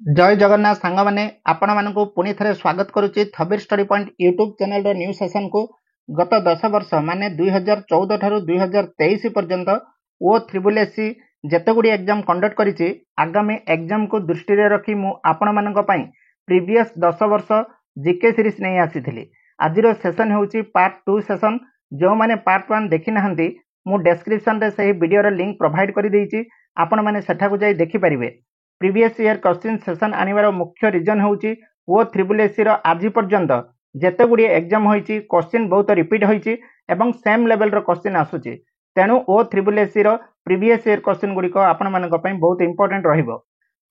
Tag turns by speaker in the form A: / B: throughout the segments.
A: जय जगन्नाथ सांग मैंने आपण मानक पुणी थे स्वागत करुच्ची थबिर study point YouTube channel new session को गत 10 वर्ष माने 2014 ठारू 2023 पर्यंत ओ त्रिबुल एससी जेते गुडी एग्जाम कंडक्ट करिछि आगामी एग्जाम को दृष्टि रे रखी मु आपण मानक पई प्रीवियस 10 वर्ष जीके सीरीज नहीं आसीथिली। आजिरो सेशन होउछि पार्ट 2 सेशन। जो माने पार्ट 1 देखि नाहंती मु डिस्क्रिप्शन रे सही वीडियो रे लिंक प्रोवाइड करि देइछि, आपण माने सेठा को जाई देखि परिबे। प्रीवियस ईयर क्वेश्चन सेशन आनिबार मुख्य रीजन होउछि ओ त्रिबुल एससी रो आजि पर्यंत जेते गुडी एग्जाम होइछि क्वेश्चन बहुत रिपीट होइछि एवं सेम लेवल रो क्वेश्चन आसुछि। तेनु ओ त्रिबुल एससी रो प्रीवियस ईयर क्वेश्चन गुडी को आपण मानक पई बहुत इंपोर्टेंट रहिबो।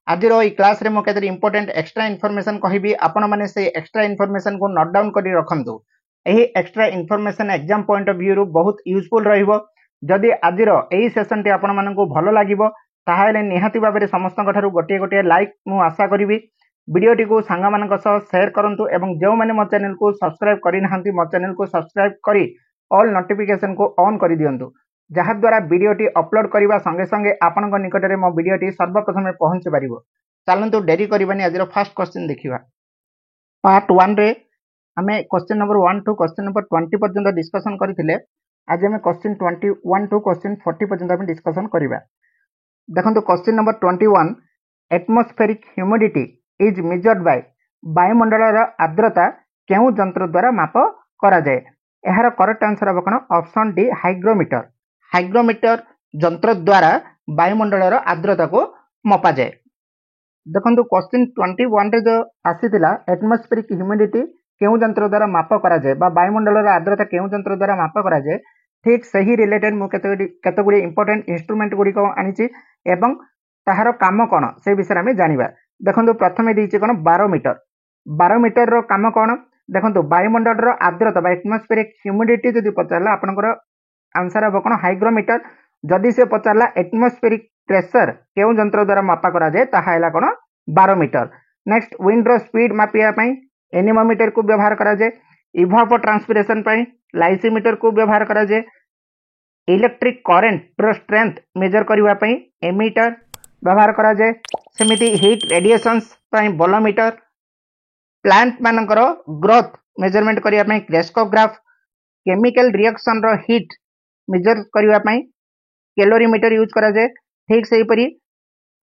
A: आजिर ई क्लास रे मो केते इंपोर्टेंट एक्स्ट्रा इन्फॉर्मेशन कहिबी, आपण माने से एक्स्ट्रा इन्फॉर्मेशन को नोट डाउन करि रखंतु। एही extra information exam point of view रो बहुत यूजफुल रहिबो। जदि आजिर एही सेशन टी आपण मानक भलो लागिबो ताहाले निहाती भाबरे समस्त ठारू गोटे गोटे लाइक मु आशा करिवि। वीडियोटी को सांगा मानक सह शेयर करंतु एवं जो माने मो चैनल को सब्सक्राइब करि नाहंती मो चैनल को सब्सक्राइब करी ऑल नोटिफिकेशन को ऑन करि दियंतु, जहा द्वारा वीडियोटी अपलोड करिबा संगे संगे आपनक निकट रे मो वीडियोटी सर्वप्रथमे पहुंच परिबो। चलंतु डेरी करिबानी आजिर फर्स्ट क्वेश्चन देखिबा। पार्ट 1 रे हमें question number 1 to question number 20 पर्यंत डिस्कशन करथिले। आज हमें क्वेश्चन 21 टू क्वेश्चन 40 पर्यंत हम डिस्कशन करिबा। देखो question number 21, atmospheric humidity is measured by वायुमंडल आर्द्रता केउ जंत्र द्वारा माप करा जाए। एहार करेक्ट आंसर हम कौन? Option D hygrometer. हाइग्रोमीटर जंत्र द्वारा वायुमंडल आर्द्रता को मपा जाए। देखो क्वेश्चन 21 रे जो आसीथिला एटमॉस्फेरिक ह्यूमिडिटी केउ जंत्र द्वारा माप करा जाए बा वायुमंडल आर्द्रता केउ जंत्र द्वारा माप करा जाए, ठीक सही रिलेटेड मु केते गुडी इंपोर्टेंट इंस्ट्रूमेंट गुडी को आनिछि एवं ताहार काम कौन से विषय में जानिबा। देखो प्रथमे देइछि कोन 12 मीटर। 12 मीटर रो काम कौन? देखो वायुमंडल रो आर्द्रता बा एटमॉस्फेरिक ह्यूमिडिटी जदि पचारला आपनकर आंसर हम कोन? हाइग्रोमीटर। जदि से पचारला एटमॉस्फेरिक प्रेशर केउ जंत्र द्वारा मापा करा जाए ताहा हैला कोन? 12 मीटर। नेक्स्ट विंड रो स्पीड मापिया पई एनीमोमीटर को व्यवहार करा जाए। इवापोर ट्रांसपिरेशन पई लाइसीमीटर को व्यवहार करा जाए। इलेक्ट्रिक करंट रो स्ट्रेंथ मेजर करबा पई एमीटर व्यवहार करा जाए। सेमिति हीट रेडिएशंस पई बोलोमीटर। प्लांट मानकर ग्रोथ मेजरमेंट करबा पई क्रेस्कोग्राफ। केमिकल रिएक्शन रो हीट मेजर करबा पई कैलोरीमीटर यूज करा जाए। ठीक सही परी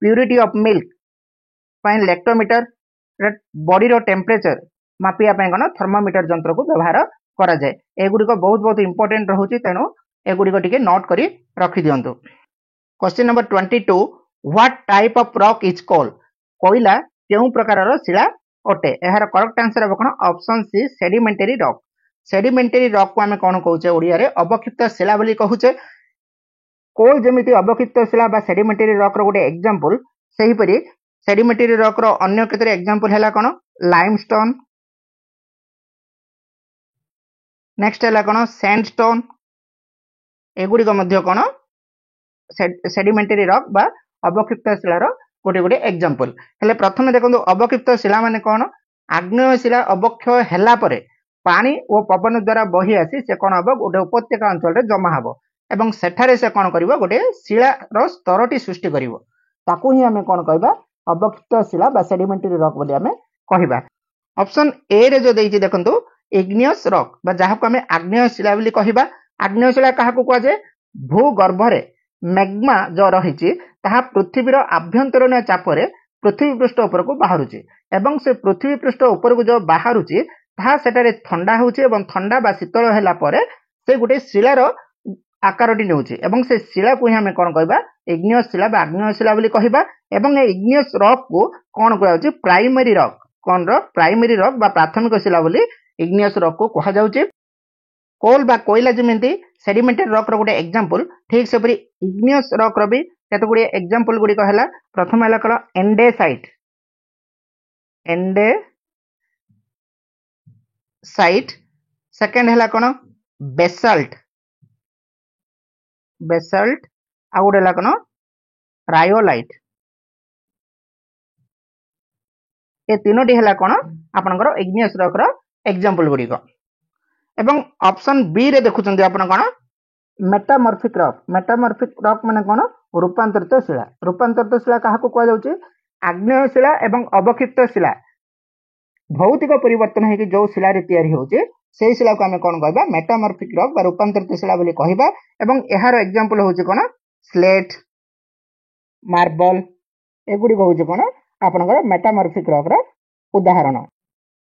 A: प्यूरिटी ऑफ मिल्क पई लैक्टोमीटर। बॉडी रो टेम्परेचर मापिया पई कोन? थर्मोमीटर जंत्र को व्यवहार करा जाए। एगुडी को बहुत बहुत इंपोर्टेंट रहउची, तेनो एगुडी को टिके नोट करी रखि दियंतु। Question number 22, what type of rock is called? कोइला केउ प्रकार रो शिला ओटे। एहार करेक्ट आंसर हम कोन? Option C sedimentary rock. Sedimentary rock को हमें कोन कहउचे? ओडिया रे अवक्षिप्त शिला बोली कहउचे। कोइ जेमिति अवक्षिप्त शिला बा सेडिमेंटरी रॉक रो गोटे एग्जांपल, सही परी सेडिमेंटरी रॉक रो अन्य केतरे एग्जांपल हैला कोन? लाइमस्टोन। नेक्स्ट हैला कोन? सैंडस्टोन। एगुडी को मध्य कोन? सेडिमेंटरी रॉक बा अवक्षिप्त शिलार गोटे गोटे एग्जांपल। हेले प्रथमे देखंतु अवक्षिप्त शिला माने कोन? आग्नेय शिला अवक्षय हैला परे पानी ओ पवन द्वारा बही आसी से कोन हबो? गोटे उपत्यका अंचल रे जमा हबो एवं सेठारे से कोन करिवो? गोटे शिलार स्तरटी सृष्टि करिवो। ताकू ही हमें कोन कहबा? अवक्षिप्त शिला बा सेडिमेंटरी रॉक बोली हमें कहबा। ऑप्शन ए रे जो देइछि देखंतु इग्नियस रॉक बा जाहाको हमें आग्नेय शिला बोली कहबा। आग्नेय शिला काहाको कहवा जाय? भूगर्भरे मैग्मा जो रही ताहा पृथ्वीर आभ्यंतरीण चापरे पृथ्वी पृष्ठ उपर को बाहरुची एवं से पृथ्वी पृष्ठ उपर को जो बाहरुची ताहा सेटारे ठंडा होउची एवं ठंडा बा शीतल हैला परे से गुटे शिलार आकारटी नेउची एवं से शिला को हमें कोन कहबा? इग्नियस शिला बा आग्नेय शिला बोली कहबा। एवं ए इग्नियस रॉक को कोन कहउची? Primary rock. कोन रो? प्राइमरी रॉक बा प्राथमिक शिला बोली इग्नियस रॉक को कहा जाउची। कोल बा कोइला जेमिति सेडिमेंटरी रॉक रो गोटे एग्जांपल, ठीक से परी इग्नियस रॉक रो भी केते गुडी एग्जांपल गुडी कहला। प्रथम हैला कोन? एंडेसाइट। एंडेसाइट। सेकंड हैला कोन? बेसाल्ट। बेसाल्ट आ गुडी हैला कोन? रायोलाइट। ए तीनोटी हैला कोन? आपनकर इग्नियस रॉक रो एग्जांपल गुडी को। एवं ऑप्शन बी रे देखुचंदी आपण कोन? Metamorphic rock. मेटामॉर्फिक रॉक माने कोन? रूपांतरित शिला। रूपांतरित शिला काहाको कहवा जाउची? आग्नेय शिला एवं अवक्षिप्त शिला भौतिक परिवर्तन होगी जो शिला तैयारी होची से शिला को आम कौन कह मेटामॉर्फिक रॉक रूपांतरित शिला बोली कहबा एवं यार एग्जांपल होची कोन स्लेट मार्बल एगुड़ी होची कोन आपनकर मेटामॉर्फिक रॉक रा उदाहरण।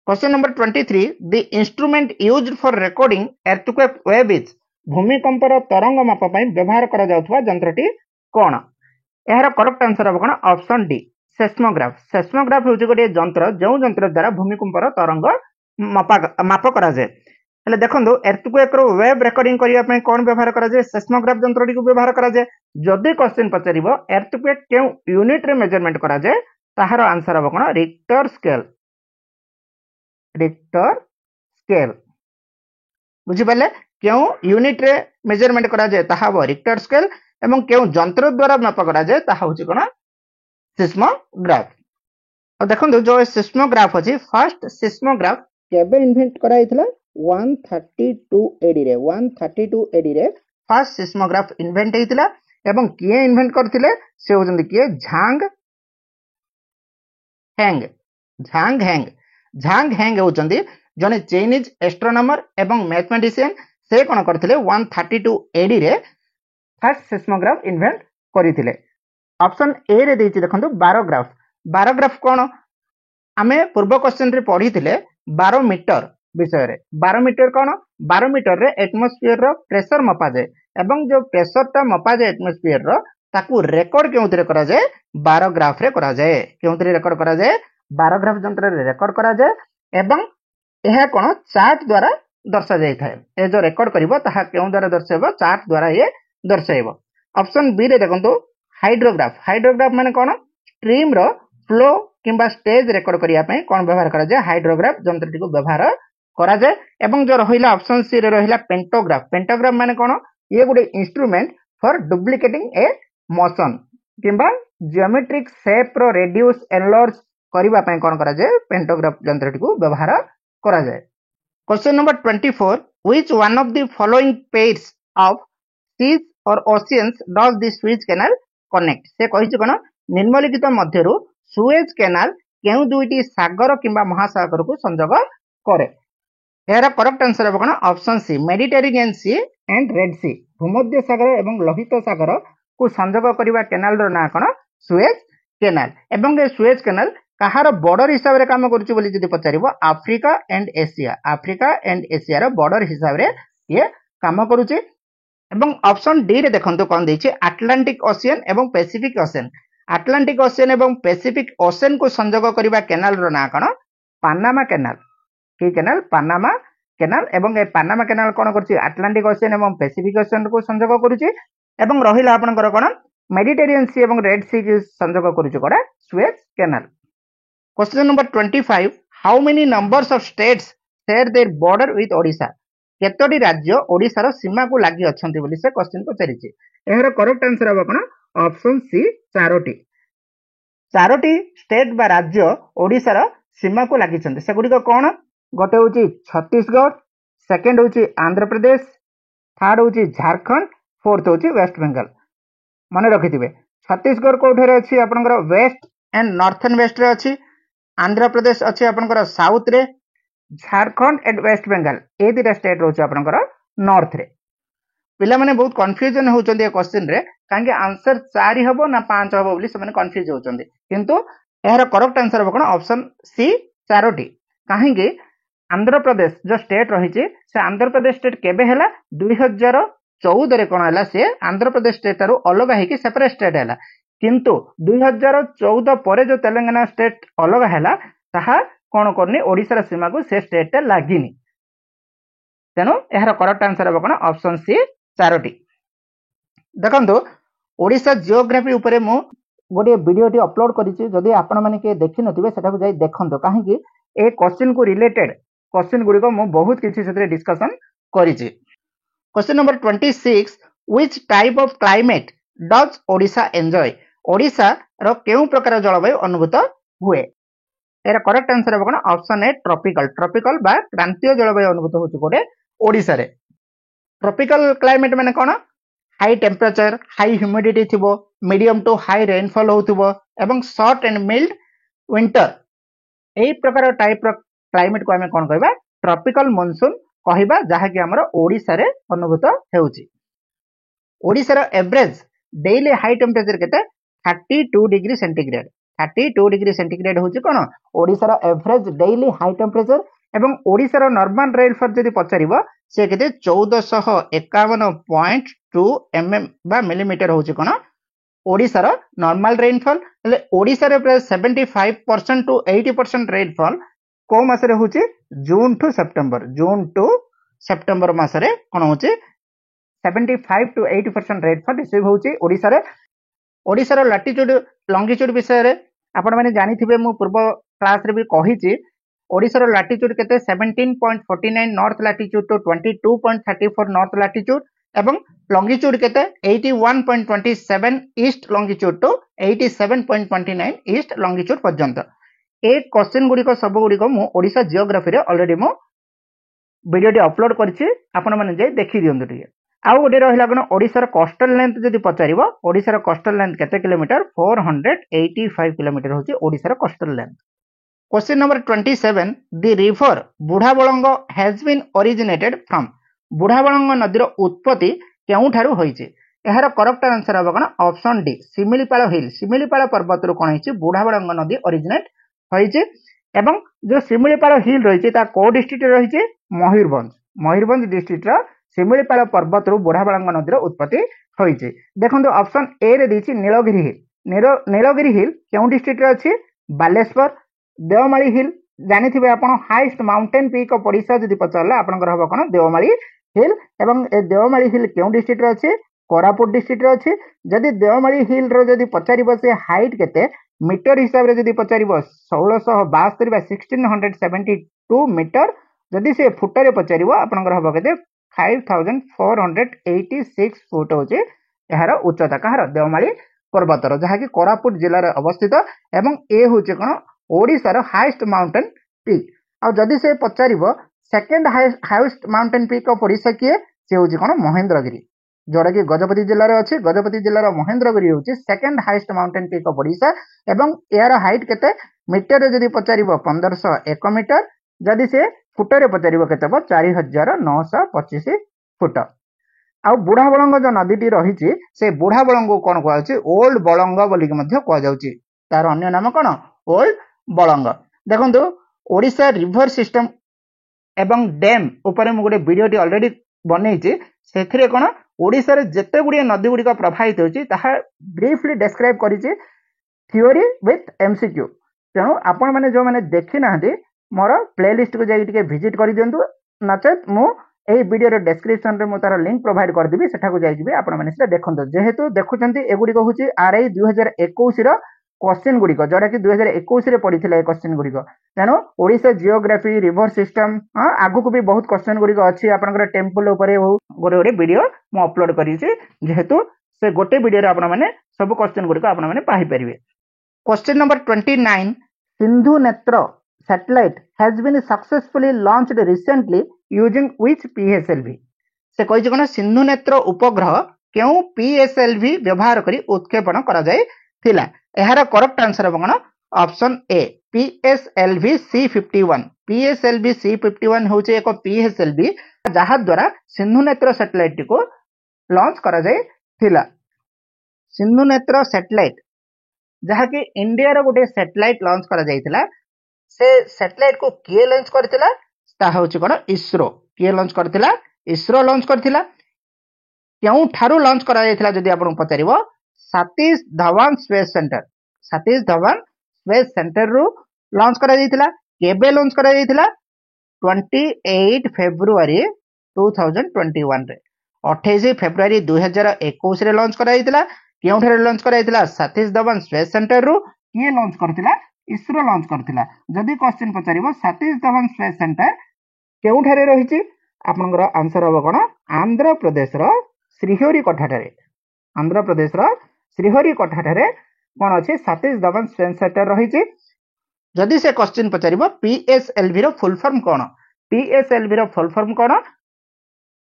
A: Question number 23 the instrument used for recording earthquake wave is भूमिकंपर तरंग माप पई व्यवहार करा जाउथवा यंत्रटी कोन। यार करेक्ट आंसर हो कोन ऑप्शन डी सेस्मोग्राफ। सेस्मोग्राफ होची गोटे यंत्र जो यंत्र द्वारा भूमिकंपर तरंग माप करा जाय। हेले देखंदो अर्थक्वेक रो वेव रिकॉर्डिंग करिया पई कोन व्यवहार करा जाय सेस्मोग्राफ यंत्रटी को व्यवहार करा जाय। जदि क्वेश्चन पचारिबो अर्थक्वेक केउ यूनिट रे मेजरमेंट करा जाय ताहार आंसर हो कोन रिक्टर स्केल। रिक्टर स्केल बुझी पाले क्यों यूनिट रे मेजरमेंट करा जाय ताहा हो रिक्टर स्केल एवं क्यों यंत्र द्वारा माप करा जाय ताहा होची कोन सिस्मोग्राफ। और देखंदो जो सिस्मोग्राफ अछि फर्स्ट सिस्मोग्राफ केबे इन्वेंट करा हितला 132 एडी रे 132 एडी रे फर्स्ट सिस्मोग्राफ इन्वेंट हितला एवं किए इन्वेंट करथिले से होजंदी किए Zhang Heng. Zhang Heng Zhang Heng होजंदी जने चाइनीज एस्ट्रोनॉमर एवं मैथमेटिशियन से कोन करथिले 132 एडी रे फर्स्ट सिस्मोग्राफ इन्वेंट करिथिले। ऑप्शन ए रे देछि देखंतु बारोग्राफ। बारोग्राफ कोन आमे पूर्व क्वेश्चन रे पढ़ी थिले बारोमीटर विषय रे। बारोमीटर कोन बारोमीटर रे एटमॉस्फेयर रो प्रेशर मपा जाय एवं जो प्रेशर ता मपा जाय एटमॉस्फेयर रो ताकू रेकॉर्ड केउतरे करा जाय बारोग्राफ रे करा जाय। केउतरे रेकॉर्ड करा जाय बारोग्राफ यंत्र रे रेकॉर्ड करा जाय एवं एहा कोन चार्ट द्वारा दर्शा जाय थाए। ए जो रेकॉर्ड करिवो ताहा केउ द्वारा दर्शाइबो चार्ट द्वारा ये दर्शाइबो। ऑप्शन बी रे देखंतु हाइड्रोग्राफ। हाइड्रोग्राफ माने कोन स्ट्रीम रो फ्लो किंबा स्टेज रेकॉर्ड करिया पई कोन व्यवहार करा जाय हाइड्रोग्राफ यंत्रटी को व्यवहार करा जाय। एवं जो रहिला ऑप्शन सी रे रहिला पेंटोग्राफ। पेंटोग्राफ माने कोन ये गुडे instrument for duplicating a motion किंबा ज्योमेट्रिक शेप रो रेड्यूस एनलार्ज करिबा पई कोन करा जाय पेंटोग्राफ यंत्रटी को व्यवहार करा जाय। Question number 24 which one of the following pairs of seas or oceans does the Suez Canal connect. से कहिछ कोन निम्नलिखित मध्यरु सुएज कैनाल केउ दुईटी सागर किंबा महासागर को संयोग करे। यार करेक्ट आंसर हो कोन option C Mediterranean Sea and Red Sea. भूमध्य सागर एवं लोहित सागर को संयोग करिवा कैनाल रो ना कोन सुएज कैनाल। एवं ए सुएज कैनाल कहार बॉर्डर हिसाब रे काम करूची बोली जदि पचारिबो Africa and Asia. Africa and Asia रो बॉर्डर हिसाब रे ये काम करूची। एवं ऑप्शन डी रे देखंतु कोन दैछि अटलांटिक ओशियन एवं पैसिफिक ओशियन। अटलांटिक ओशियन एवं पैसिफिक ओशियन को संयोग करिवा कैनाल रो ना कोन पानामा कैनाल। की कैनाल पानामा कैनाल। एवं ए पानामा कैनाल कोन करछि अटलांटिक ओशियन एवं पैसिफिक ओशियन को संयोग करूछि। एवं रहिला आपनकर कोन मेडिटेरेनियन सी एवं रेड सी को संयोग करूछि कोडा Suez Canal. Question number 25 how many numbers of states share their border with Odisha. केतोटी राज्य ओडिसा रो सीमा को लागि अछंती बोली से क्वेश्चन पचारिछि। एहर करेक्ट आंसर हो कोन ऑप्शन सी चारोटी। चारोटी स्टेट बा राज्य ओडिसा रो सीमा को लागि छंती। सेगुडी को कोन गोटे होची छत्तीसगढ़, सेकंड होची आंध्र प्रदेश, थर्ड होची झारखंड, फोर्थ होची वेस्ट बंगाल। माने रखिथिबे छत्तीसगढ़ कोठे अछि आपनकर वेस्ट एंड नॉर्थर्न वेस्ट रे अछि, आंध्र प्रदेश अछि आपनकर साउथ रे, झारखंड एंड वेस्ट बंगाल ए दिटा स्टेट रोच आपनकर नॉर्थ रे। पिला माने बहुत कंफ्यूजन होचंदी ए क्वेश्चन रे कांगे आंसर 4 हबो ना 5 हबो बोली से माने कंफ्यूज होचंदी। किंतु एहर करेक्ट आंसर हो कोन ऑप्शन सी चारोटी। काहेंगे आंध्र प्रदेश जो स्टेट रहिछि से आंध्र प्रदेश स्टेट केबे हैला 2014 रे कोन हैला से आंध्र प्रदेश स्टेट तारो अलग है कि सेपरेट स्टेट हैला। किंतु 2014 परे जो तेलंगाना स्टेट अलग हैला ताहा कोन करनी ओडिसा रा सीमा को से स्टेट टे लागिनी। तेनो एहर करेक्ट आंसर हो कोन ऑप्शन सी चारोटी। देखंतु ओडिसा जियोग्राफी ऊपर मु गोटे वीडियो टी अपलोड करिछि। जदि आपण माने के देखि नथिबे सेटा को जाई देखंतु काहेकि ए क्वेश्चन को रिलेटेड क्वेश्चन गुडी को मु बहुत किछि सेते डिस्कशन करिछि। Question number 26 which type of climate does Odisha enjoy. Odisha रो केउ प्रकार जलवायु अनुभूत हुए। एरा करेक्ट आंसर हो कोन ऑप्शन ए ट्रॉपिकल। ट्रॉपिकल बा क्रांतीय जलवायु अनुभूत होछि कोडे ओडिसा रे। ट्रॉपिकल क्लाइमेट माने कोन हाई टेम्परेचर हाई ह्यूमिडिटी थिबो मीडियम टू हाई रेनफॉल होउथिबो एवं शॉर्ट एंड मिल्ड विंटर एई प्रकार टाइप रो क्लाइमेट को हमें कोन कहबा ट्रॉपिकल मॉनसून कहबा जहा कि हमर ओडिसा रे अनुभूत हेउची। ओडिसा रो एवरेज डेली हाई टेम्परेचर केते 32 डिग्री सेंटीग्रेड 32 डिग्री सेंटीग्रेड होची कोन ओडिसा रो एवरेज डेली हाई टेम्परेचर एवं ओडिसा रो नॉर्मल रेनफॉल जदि पचारिबो से केते 1451.2 mm बा मिलीमीटर होची कोन ओडिसा रो नॉर्मल रेनफॉल ले ओडिसा रे प्राय 75% टू 80% रेनफॉल को मास रे होची जून टू सेप्टेम्बर मास रे कोन होची 75 टू 80% रेनफॉल रिसीव होची ओडिसा रे। ओडिसा रो लैटिट्यूड लॉन्गिट्यूड विषय रे आपण माने जानि थिबे मु पूर्व क्लास रे भी कहिची ओडिसा रो लैटिट्यूड केते 17.49 north latitude to 22.34 north latitude एवं लॉन्गिट्यूड केते 81.27 east longitude to 87.29 east longitude पर्यंत। ए क्वेश्चन गुडी को सब गुडी को मु ओडिसा जियोग्राफी रे ऑलरेडी मु वीडियो टी अपलोड करछि आपण माने जे देखि दियंतु टिके। आउ गोटे रहिला कोन ओडिसा रो कोस्टल लेंथ जदि पचारिबो ओडिसा रो कोस्टल लेंथ केते किलोमीटर 485 किलोमीटर होची ओडिसा रो coastal length. Question number 27 the river Budhabalang has been originated from Budhabalang नदी रो उत्पत्ति केउठारु होईची एहार करेक्ट आंसर हबो कोन ऑप्शन डी सिमिलीपाल पर्वत रो कोन होईची बुढ़ाबलंग नदी ओरिजिनेट होईची एवं जो सिमिलीपाल हिल रहिची ता को डिस्ट्रिक्ट रे रहिची मयूरभंज डिस्ट्रिक्ट रो सिमिलीपाल पर्वत रो बुढ़ाबलंग नदी रो उत्पत्ति होईची। देखंतु ऑप्शन ए रे दीची नीलगिरी हिल केउ डिस्ट्रिक्ट रे अछि बालेश्वर। देवमाली हिल जानि थिबे आपण highest mountain peak of Odisha जदि पचारला आपनकर हबो कोन देवमाली हिल एवं ए देवमाली हिल केउ डिस्ट्रिक्ट रे अछि कोरापुट डिस्ट्रिक्ट रे अछि। जदि देवमाली हिल रो जदि पचारिबो से हाइट केते मीटर हिसाब रे जदि पचारिबो 1672 बा 1672 मीटर जदि से फुट रे पचारिबो आपनकर हबो केते 5486 फुट होची एहार उच्चता कहार देवमाली पर्वतर जहा कि कोरापुट जिल्ला रे अवस्थित एवं ए होची कोन ओडिसा रो हाईएस्ट माउंटेन पीक। आ जदि से पचारिबो second highest mountain peak of Odisha किए से होची कोन महेंद्रगिरी जोड़ा कि गजपति जिल्ला रे अछि। गजपति जिल्ला रो महेंद्रगिरी होची second highest mountain peak of Odisha एवं एयर हाइट केते मीटर रे जदि पचारिबो 1501 मीटर जदि से फुट रे पचारिबो केते 4925 फुट। आ बुढ़ाबलंग जो नदीटी रही से बुढ़ाबलंग को कौन कहुच्छी ओल्ड बलंग बोलिक कह जाउची तार अन्य नाम कौन ओल्ड बलंग। देखंतु ओडिसा रिवर सिस्टम एवं डैम ऊपर मु गोटे वीडियो टी ऑलरेडी बनैछि सेथिरे कोन ओडिसा रे जते गुडी नदी गुडी का प्रभावित होछि ताहा ब्रीफली डिस्क्राइब करिछि थ्योरी विथ एमसीक्यू। तेणु आपण माने जो माने देखि नाहंती मोर प्लेलिस्ट को जाई टिके विजिट करि दियंतु नचेत मु एई वीडियो रो डिस्क्रिप्शन रे मु तार लिंक प्रोवाइड कर देबी सेठा को जाई जिबे आपण माने सेटा देखंतु। जेहेतु देखुचंती एगुडी को होछि आरआई 2021 रो क्वेश्चन गुडी को जोडा कि 2021 रे पडिथिला ए क्वेश्चन गुडी को। तेणु ओडिसा जियोग्राफी रिवर सिस्टम आगु को भी बहुत क्वेश्चन गुडी को अछि आपनकर टेंपल ऊपर गोरे गोरे वीडियो मु अपलोड करिछि जेहेतु से गोटे वीडियो रे आपण माने सब क्वेश्चन गुडी को आपण माने पाहि परिबे। क्वेश्चन नंबर 29 सिंधु नेत्र satellite has been successfully launched recently using which PSLV से कहि कोन सिंधु नेत्र उपग्रह केउ PSLV व्यवहार करी उत्क्षेपण करा जाय थिला एहार करेक्ट आंसर कोन ऑप्शन ए PSLV C51 होचे एक PSLV जहा द्वारा सिंधु नेत्र सैटेलाइट को लॉन्च करा जाय थिला। सिंधु नेत्र सैटेलाइट जहा कि इंडिया रो गोटे सैटेलाइट लॉन्च करा जायतिला से सैटेलाइट को किए लॉन्च करथिला ता होची कोन इसरो किए लॉन्च करथिला इसरो लॉन्च करथिला केउ ठारू लॉन्च करा जायतिला जदि आपन पचारिबो सतीश धवन स्पेस सेंटर रो लॉन्च करा जायतिला केबे लॉन्च करा जायतिला 28 फेब्रुआरी 2021 रे 28 फेब्रुआरी 2021 रे लॉन्च करा जायतिला केउ ठारे लॉन्च करा जायतिला सतीश धवन स्पेस सेंटर रो किए लॉन्च करथिला इसरो लॉन्च करथिला। जदि क्वेश्चन पचारिबो सतीश धवन स्पेस सेंटर केउ ठारे रहिछि आपनकर आंसर हबो कोन आंध्र प्रदेश रो श्रीहरिकोटा ठारे कोन अछि सतीश धवन स्पेस सेंटर रहिछि। जदि से क्वेश्चन पचारिबो PSLV रो फुल फॉर्म कोन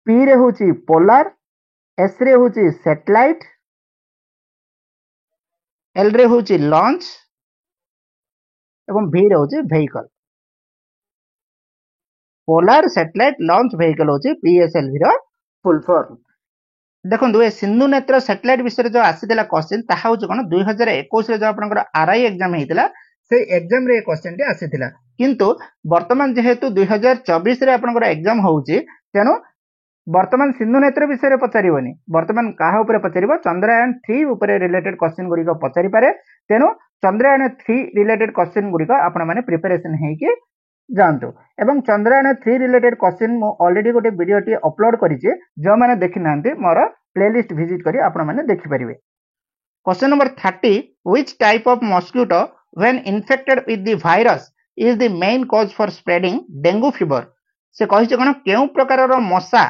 A: पी रे होछि पोलार एस रे होची सैटेलाइट, एल रे होची लॉन्च एवं भी रे होची vehicle. Polar satellite launch vehicle होची पीएसएलवी रो फुल फॉर्म। देखो ये सिंधु नेत्र सैटेलाइट विषय जो आसीला क्वेश्चन ताहा होची कोन 2021 रे जो आपनकर आरआई एग्जाम हेतिला से एग्जाम रे क्वेश्चन टी आसीला, किंतु वर्तमान जेहेतु 2024 रे आपनकर एग्जाम होउची तेनु वर्तमान सिंधु नेत्र विषय पचारिबनी, वर्तमान काहा ऊपर पचारिबो चंद्रयान 3 ऊपर रिलेटेड क्वेश्चन गुडी को पचारि पारे। तेनु चंद्रयान 3 रिलेटेड क्वेश्चन गुडी को आपण माने प्रिपरेशन हेकी जानतु। एवं चंद्रयान 3 रिलेटेड क्वेश्चन मो ऑलरेडी गोटे वीडियो टी अपलोड करिचे, जो माने देखि नांती मोर प्लेलिस्ट विजिट करी आपण माने देखि परिबे। Question number 30, which type of mosquito when infected with the virus is the main cause for spreading dengue fever. से कहिছে कोन केउ प्रकार रो मशा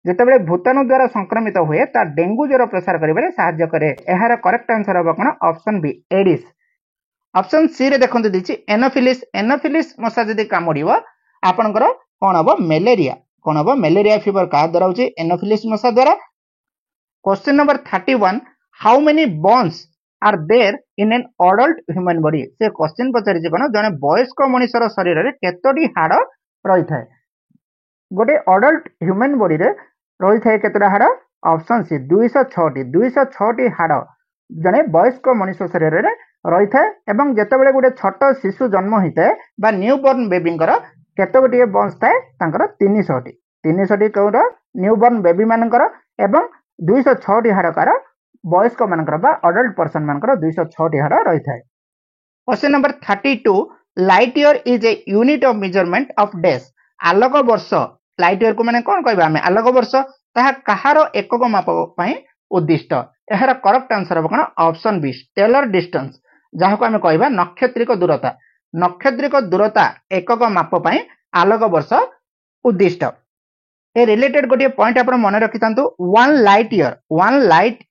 A: जेतेबेले भूताणु द्वारा संक्रमित हुए ता डेंगू ज्वर प्रसार करिबारे सहाय्य करे। एहार करेक्ट आंसर हबो कोन option B Aedes. Option C रे देखंतु दिछि एनोफिलिस। एनोफिलिस मशा जदि कामुडिबो आपनकर कोन हबो मलेरिया। कोन हबो मलेरिया फीवर का द्वारा होछि एनोफिलिस मशा द्वारा। Question number 31, how many bones are there in an adult human body. से क्वेश्चन पचारि कोन जने वयस्क मनुष्यर शरीर रे केतोटी हाड़ रही थाए। गोटे अडल्ट ह्यूमन बॉडी रे रही थाए केतोटा हाड़? Option C 206टी। 206टी हाड़ जने वयस्क मनुष्य शरीर रे रही थाए। एवं जेतेबेले गोटे छोट शिशु जन्म होइताए बा न्यूबॉर्न बेबींकर केतोटी बोन्स थाए तांकर 300टी। 300टी कोर न्यूबॉर्न बेबी मानकर एवं 206टी हाड़ कार वयस्क मानकर बा अडल्ट पर्सन मानकर 206टी हाड़ रही थाए। Question number 32, light year is a unit of measurement of days. आलोक वर्ष, लाइट ईयर को माने कोन कहबा हमें आलोक वर्ष, ताहा कहार एकक माप पई उद्दिष्ट। एहार करेक्ट आंसर हबो कोन ऑप्शन बी स्टेलर डिस्टेंस, जाहा को हमें कहबा नक्षत्रिक दूरता। नक्षत्रिक दूरता एकक माप पई आलोक वर्ष उद्दिष्ट। ए रिलेटेड गोटे पॉइंट आपण मन रखितांतु 1 light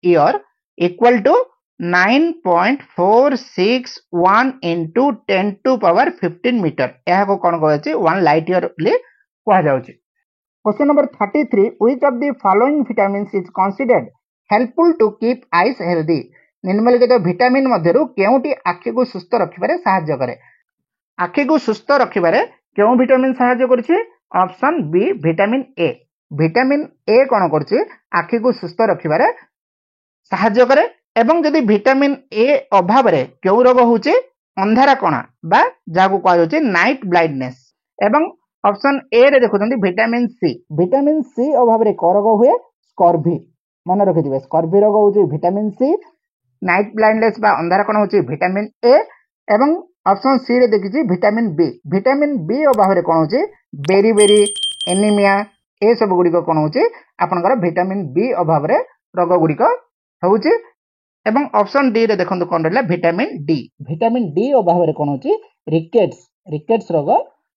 A: year equal to 9.461 into 10 to power 15 metre. यह को कोन कहै छै 1 लाइट ईयर ले कहै जाउ छै। Question number 33, which of the following vitamins is considered helpful to keep eyes healthy. निम्नलिखित विटामिन मध्यरु केउटी आखि को सुस्थ रखिबारे सहाय्य करे। आखि को सुस्थ रखिबारे केउ विटामिन सहाय्य करछि? Option B vitamin A. Vitamin A कोन करछि आखि को सुस्थ रखिबारे सहाय्य करे। एवं जदि विटामिन ए अभाव रे केउ रोग होउछि अंधारा कणा बा जाको कहै छै नाइट ब्लाइंडनेस। एवं ऑप्शन ए रे देखुछन्ती विटामिन सी। विटामिन सी अभाव रे को रोग हुए? स्कर्वी। मन रखि दिबे स्कर्वी रोग होउछि विटामिन सी। नाइट ब्लाइंडनेस बा अंधारा कणा होउछि विटामिन ए। एवं ऑप्शन सी रे देखिछि विटामिन बी। विटामिन बी अभाव रे कोन होउछि बेरी एनीमिया ए सब गुडी को कोन होउछि आपनकर विटामिन बी अभाव रे रोग गुडी को होउछि। एवं ऑप्शन डी रे देखंतु कोन रहला विटामिन डी। विटामिन डी अभाव रे कोन होछि रिकेट्स रोग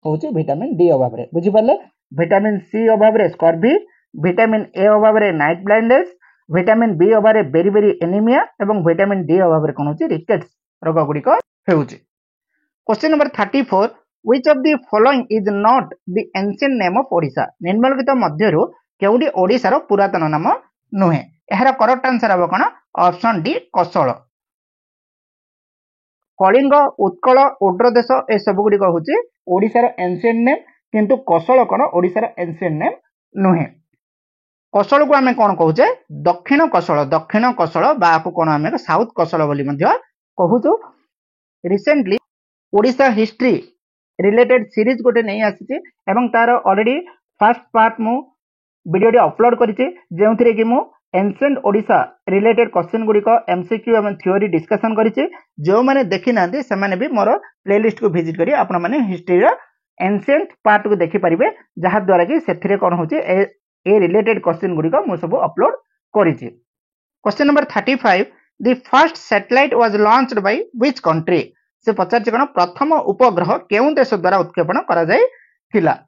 A: होछि विटामिन डी अभाव रे। बुझि परले? विटामिन सी अभाव रे स्कर्वी, विटामिन ए अभाव रे नाइट ब्लाइंडनेस, विटामिन बी अभाव रे बेरी एनीमिया एवं विटामिन डी अभाव रे कोन होछि रिकेट्स रोग गुडी को हेउछि। Question number 34, which of the following is not the ancient name of Odisha. निम्नलिखित मध्यरु केउडी ओडिसा रो पुरातन नाम नुहे। एहार करेक्ट आंसर हबो कोन? Option D Kosala. कलिंग, उत्कल, ओड्रदेश ए सब गुडी को होछि ओडिसा रो एंशिएंट नेम, किंतु कोसळ कोन ओडिसा रो एंशिएंट नेम नुहे। कोसळ को हमें कोन कहूचे? दक्षिण कोसळ बा को कोन हमें साउथ कोसळ बोली मध्य कहूछु। Recently Odisha history related series गोटे नहीं आसी एवं तार ऑलरेडी फर्स्ट पार्ट मु वीडियो टी अपलोड करिछि, जेउथिरे कि मु एंशिएंट ओडिशा रिलेटेड क्वेश्चन गुडी को एमसीक्यू एवं थ्योरी डिस्कशन करिछि। जो माने देखि नांती से माने भी मोर प्लेलिस्ट को विजिट करी आपण माने हिस्ट्री रा एंशिएंट पार्ट को देखि परिबे, जहा द्वारा कि सेथिरे कोन होछि ए रिलेटेड क्वेश्चन गुडी को मु सब अपलोड करिछि। Question number 35, the first satellite was launched by which country. से पचारछि कोन प्रथम उपग्रह केउ देश द्वारा उत्क्षेपण करा जाय थिला।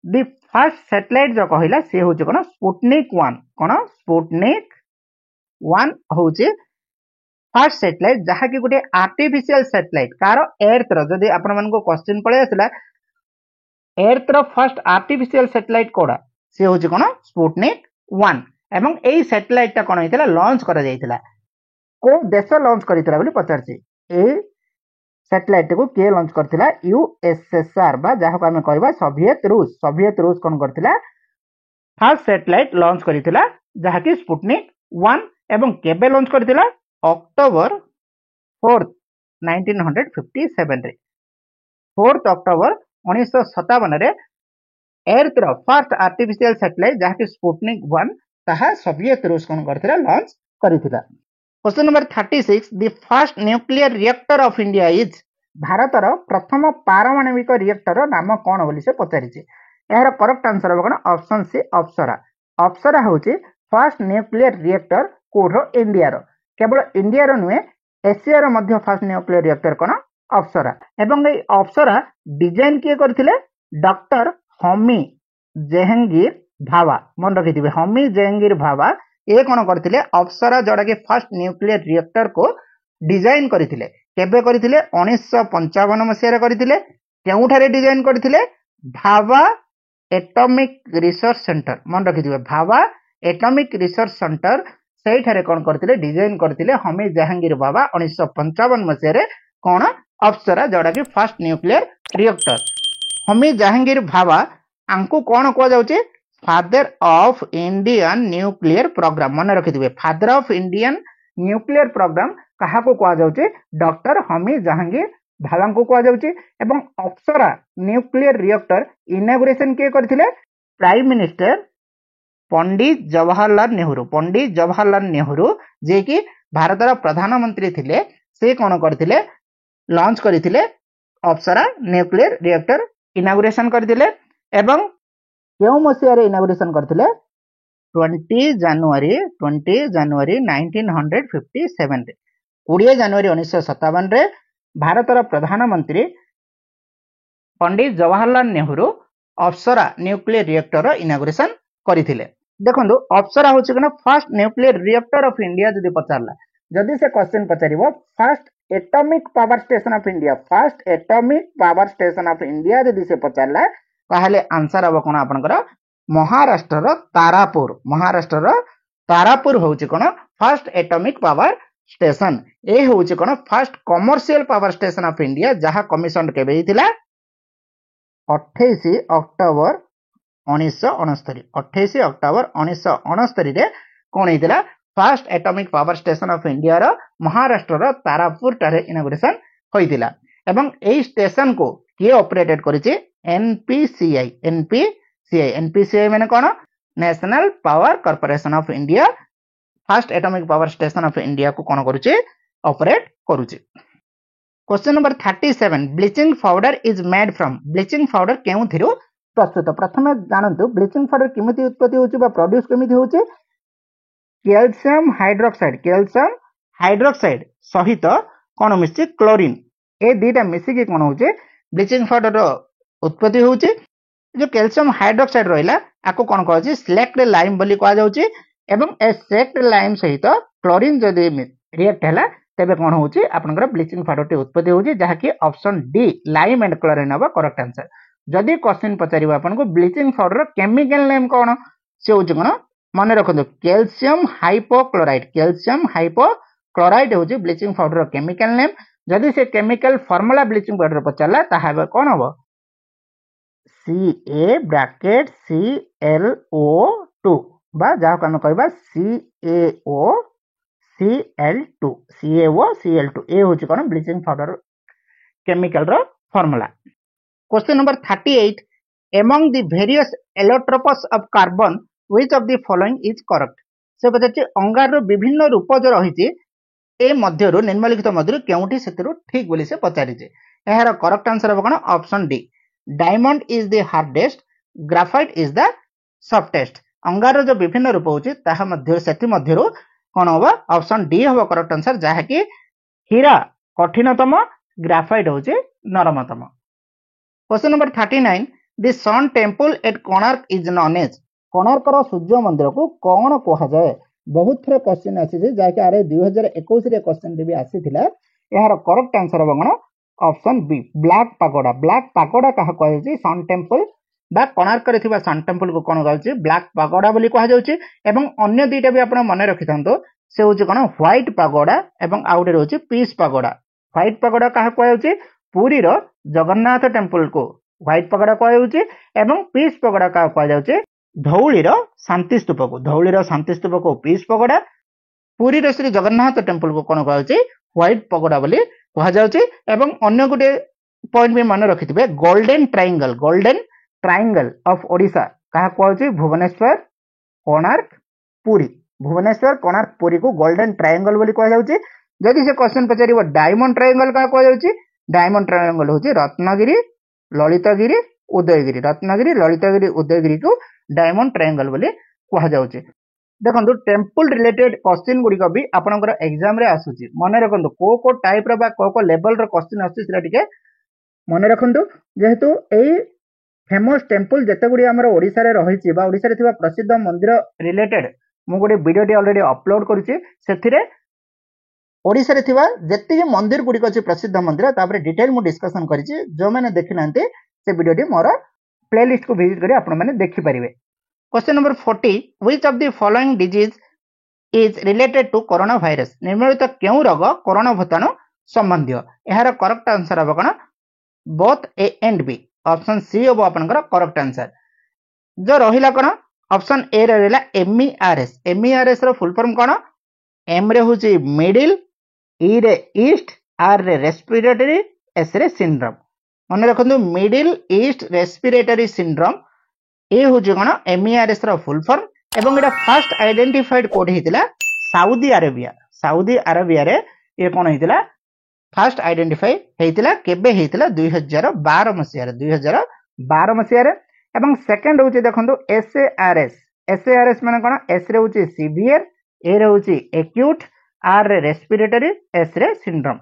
A: द फर्स्ट सैटेलाइट जो कहिला से होछि कोन स्पुतनिक 1। कोन स्पुतनिक 1 होछि फर्स्ट सैटेलाइट, जहा कि गुटे आर्टिफिशियल सैटेलाइट कार अर्थ रो। जदि आपण मन को क्वेश्चन पळे आसला अर्थ रो फर्स्ट आर्टिफिशियल सैटेलाइट कोडा से होछि कोन स्पुतनिक 1। एवं एई सैटेलाइट कोन होइतिला लॉन्च करा जाइतिला को देश लॉन्च करितिला बोली पचारछि ए सैटेलाइट को के लॉन्च करथिला यूएसएसआर बा जहा को हम कहबा सोवियत रूस कोन करथिला फर्स्ट सैटेलाइट लॉन्च करितिला जहा कि स्पुतनिक 1 एवं केबे लॉन्च करितिला अक्टोबर 4 1957 रे 4 अक्टोबर 1957 रे एर्थ रो फर्स्ट आर्टिफिशियल सैटेलाइट जहा कि स्पुतनिक 1 ताहा सोवियत रूस कोन करथिला लॉन्च करिथिला। Question number 36 the first nuclear reactor of India is Bharat रो प्रथम पारमाणविक रिएक्टर नाम कोन बोली से पचारिछि यार करेक्ट आंसर हो कोन ऑप्शन सी अप्सरा अप्सरा होछि फर्स्ट न्यूक्लियर रिएक्टर कोरो इंडिया रो केवल इंडिया रो नुए एशिया रो मध्य फर्स्ट न्यूक्लियर रिएक्टर कोन अप्सरा एवं ए अप्सरा डिजाइन किए करथिले डॉक्टर होमी जहांगीर भाभा मन रखिथिबे होमी जहांगीर भाभा ए कोन करथिले अप्सरा जोड़ा के फर्स्ट न्यूक्लियर रिएक्टर को डिजाइन करथिले केबे करथिले 1955 मसिया रे करथिले केउठारे डिजाइन करथिले भाभा एटॉमिक रिसर्च सेंटर मन रखिथिबे भाभा एटॉमिक रिसर्च सेंटर सेही ठारे कोन करथिले डिजाइन करथिले होमी जहांगीर भाभा 1955 मसिया रे कोन अप्सरा जोड़ा के first nuclear reactor Homi Jehangir Bhabha आंकु कोन को जाउचे father of Indian nuclear programme मन रखिथिबे father of Indian nuclear programme कहा को को जाउचे डॉक्टर होमी जहांगीर भाभा को को जाउचे एवं अप्सरा न्यूक्लियर रिएक्टर इनॉग्रेशन के करथिले प्राइम मिनिस्टर पंडित जवाहरलाल नेहरू जे कि भारत रा प्रधानमंत्री थिले से कोन करथिले लॉन्च करथिले अप्सरा न्यूक्लियर रिएक्टर इनॉग्रेशन करथिले एवं केउ मसिया रे इनॉग्रेशन करथिले 20 जनवरी 1957 रे 20 जनवरी 1957 रे भारत रा प्रधानमंत्री Pandit Jawaharlal Nehru Apsara nuclear reactor inauguration करथिले देखंदु अप्सरा होछि कना first nuclear reactor of India जदि पचारला जदि से क्वेश्चन पचारिबो first atomic power station of India जदि से पचारला ताहले आंसर अब कोन आपनकर महाराष्ट्र तारापुर होछि कोन फर्स्ट एटॉमिक पावर स्टेशन ए होछि कोन first commercial power station of India जहा कमिशन केबे हितिला 28 अक्टोबर 1969 रे कोन हितिला first atomic power station of India रो महाराष्ट्र रो तारापुर टारे इनॉग्रेशन होइतिला एवं एई स्टेशन को के ऑपरेटेड करिछि एनपीसीआई माने कोन national power corporation of India first atomic power station of India को कोन करूछि ऑपरेट करूछि। Question number 37 bleaching powder is made from bleaching powder केउ थिरु प्रस्तुत प्रथमे जानंतु ब्लीचिंग पाउडर किमिति उत्पत्ति होछि बा प्रोड्यूस किमिति होछि कैल्शियम हाइड्रोक्साइड सहित कोन मिछि क्लोरीन ए दुटा मिसी के कोन होछि ब्लीचिंग पाउडर उत्पत्ति होछि जो कैल्शियम हाइड्रोक्साइड रहिला आको कोन कहछि स्लेक्ट लाइम बोली कहा जाउछि एवं ए स्लेक्ट लाइम सहित क्लोरीन जदि रिएक्ट हैला तेबे कोन होछि आपनकर ब्लीचिंग पाउडर टे उत्पत्ति होछि जहा कि option D lime and chlorine हबा करेक्ट आंसर जदि क्वेश्चन पचारिबा आपन को ब्लीचिंग पाउडर केमिकल नेम कोन से होछि कोन मन रखंदु कैल्शियम हाइपोक्लोराइड होछि ब्लीचिंग पाउडर केमिकल नेम जदि से केमिकल फार्मूला ब्लीचिंग पाउडर पचारला ताहा कोन हबो CA(ClO2) बा जहा को हम कहबा CaOCl2 ए होछि कोन ब्लीचिंग पाउडर केमिकल रो formula. Question number 38 among the various allotropes of carbon which of the following is correct से पछे अंगार रो विभिन्न रूप जो रहिछि ए मध्यरु निम्नलिखित मध्यरु केउठी सेतरु ठीक बोली से पचारि जे एहार करेक्ट आंसर हो कोन option D diamond is the hardest graphite is the softest अंगार जो विभिन्न रूप होछि ताहा मध्य सेति मध्यरु कोन होबा ऑप्शन डी होबा करेक्ट आंसर जहा कि हीरा कठिनतम ग्राफाइट होछि नरमतम। Question number 39 the sun temple at Konark is known as Konark रो सूर्य मंदिर को कोन कहा जाय बहुत थरे क्वेश्चन आसी जे जाके आरे 2021 रे क्वेश्चन रे भी आसीथिला एहार करेक्ट आंसर होबा कोन ऑप्शन बी ब्लैक पागोडा कहा कहै छी सन टेंपल बा कोणार्क रे थिबा सन टेम्पल को कोन गाउची ब्लैक पगोडा बोली कहा जाउची एवं अन्य दुईटा भी आपण मन रखिथांतो से होची कोन व्हाइट पगोडा एवं आउटे रहउची पीस पगोडा। व्हाइट पगोडा कहा कहा जाउची पुरी रो जगन्नाथ टेम्पल को व्हाइट पगोडा कहा जाउची एवं पीस पगोडा कहा जाउची धौली रो शांति स्तूप को धौली रो शांति स्तूप को पीस पगोडा पुरी रो श्री जगन्नाथ टेम्पल को कोन कहा जाउची व्हाइट पगोडा बोली कहा जाउची एवं अन्य गुटे पॉइंट भी मन रखिथिबे गोल्डन ट्रायंगल ऑफ ओडिशा कहा कहा भुवनेश्वर कोणार्क पुरी भुवनेश्वर कोणार्क पुरी को गोल्डन ट्रायंगल बोली कहा जाउची। जदि से क्वेश्चन पचारिबो डायमंड ट्रायंगल कहा कहा जाउची डायमंड ट्रायंगल होची रत्नगिरी ललितगिरी उदयगिरी रत्नगिरी ललितगिरी उदयगिरी को डायमंड ट्रायंगल बोली कहा जाउची। देखंतु टेम्पल रिलेटेड क्वेश्चन गुडी को भी आपनकर एग्जाम रे आसुची मन रखंतु को टाइप रो बा को लेवल रो क्वेश्चन आसुची सेटा टिके मन रखंतु जेहेतु एई फेमस टेम्पल जेते गुडी हमर ओडिसा रे रहिची बा ओडिसा रे थिबा प्रसिद्ध मंदिर रिलेटेड मु गुडी वीडियो टी ऑलरेडी अपलोड करूची सेथिरे ओडिसा रे थिबा जेते मंदिर गुडी को प्रसिद्ध मंदिर तापर डिटेल मु डिस्कशन करिची जो माने देखिनांते से वीडियो टी मोर प्लेलिस्ट को विजिट करी आपण माने देखि परिबे। Question number 40 which of the following disease is related to corona virus निम्नलिखित केउ रोग कोरोना भूताणु संबंधी एहार करेक्ट आंसर अब कोन both A and B option C अब आपनकर करेक्ट आंसर जो रहिला कोन ऑप्शन ए रे रहिला एमईआरएस रो फुल फॉर्म कोन एम रे होची मिडिल ई रे ईस्ट आर रे रेस्पिरेटरी एस रे सिंड्रोम मन रखंतु मिडिल ईस्ट रेस्पिरेटरी सिंड्रोम ए होची कोन एमईआरएस रो फुल फॉर्म एवं एटा फर्स्ट आइडेंटिफाइड कोड हितिला सऊदी अरेबिया रे ए कोन हितिला फर्स्ट आइडेंटिफाई हेतिला केबे हेतिला 2012 मसिया रे एवं सेकंड होची देखंतु एसएआरएस माने कोन एस रे होची सीवियर ए रे होची एक्यूट आर रे रेस्पिरेटरी एस रे सिंड्रोम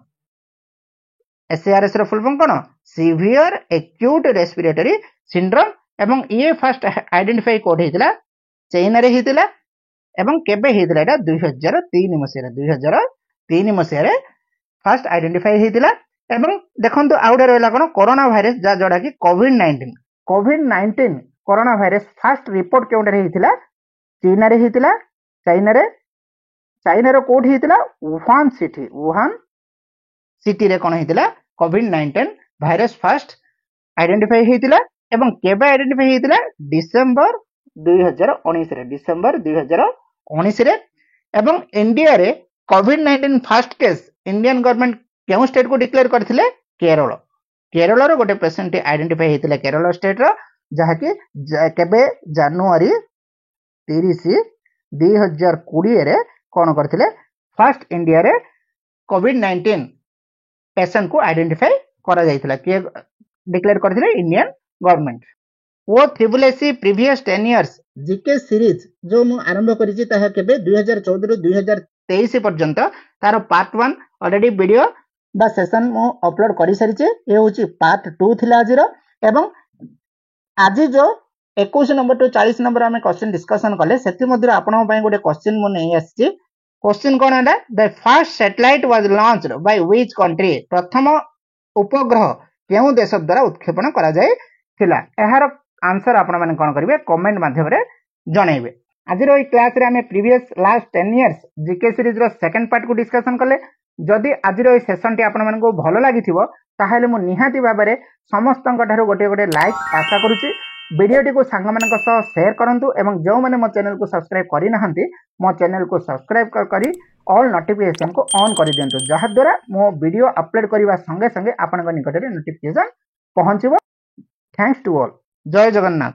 A: एसएआरएस रो फुल फॉर्म कोन सीवियर एक्यूट रेस्पिरेटरी सिंड्रोम एवं ये फर्स्ट आइडेंटिफाई कोड हेतिला चाइना रे हेतिला एवं केबे हेतिला एटा 2003 मसिया रे फर्स्ट आइडेंटिफाई हेतिला एवं देखंतु आउडे रहला कोन कोरोना वायरस जा जोडा कि कोविड-19 कोरोना वायरस फर्स्ट रिपोर्ट केउडे हेतिला चीना रे हेतिला चाइना रो कोड हेतिला वुहान सिटी रे कोन हेतिला कोविड-19 वायरस फर्स्ट आइडेंटिफाई हेतिला एवं केबे आइडेंटिफाई हेतिला डिसेंबर 2019 रे एवं इंडिया रे कोविड-19 फर्स्ट केस इंडियन गवर्नमेंट केउ स्टेट को डिक्लेयर करथिले केरल रो गोटे पेशेंट आइडेंटिफाई हेतिले केरल स्टेट रो जहा कि केबे जनवरी 30 2020 रे कोन करथिले फर्स्ट इंडिया रे कोविड-19 पेशेंट को आइडेंटिफाई करा जायतिला के डिक्लेयर करथिले इंडियन गवर्नमेंट वो त्रिबुलेसी प्रीवियस 10 इयर्स जीके सीरीज जो मु आरंभ करिछि ताहा केबे 2014 रु 2023 पर्यंत तार पार्ट 1 ऑलरेडी वीडियो बा सेशन मु अपलोड करि सारिछे ए होछि पार्ट 2 थिला आजिरो एवं आज जो 21 नंबर टू 40 नंबर हमें क्वेश्चन डिस्कशन कले सेति मध्ये आपन पय गोटे क्वेश्चन मु नै आछि क्वेश्चन कोन है the first satellite was launched by which country प्रथम उपग्रह केउ देश द्वारा उत्क्षेपण करा जाय थिला एहार आंसर आपण माने कोन करिवे कमेंट माध्यम रे जणैबे। आज रो क्लास रे हमें previous last 10 years GK series रो सेकंड पार्ट को डिस्कशन कले जदि आज रो सेशन टी आपण मानको भलो लागिथिबो ताहाले मु निहाती बाबरे समस्त ठारो गोटे लाइक आशा करूची वीडियो टी को सांग मानक सह शेयर करंतु एवं जो माने मो चैनल को सब्सक्राइब करि नहंती मो चैनल को सब्सक्राइब करी ऑल नोटिफिकेशन को ऑन कर दियंतु जहा द्वारा मो वीडियो अपलोड करबा संगे संगे आपन निकट रे नोटिफिकेशन पहुंचबो। Thanks to all. जय जगन्नाथ।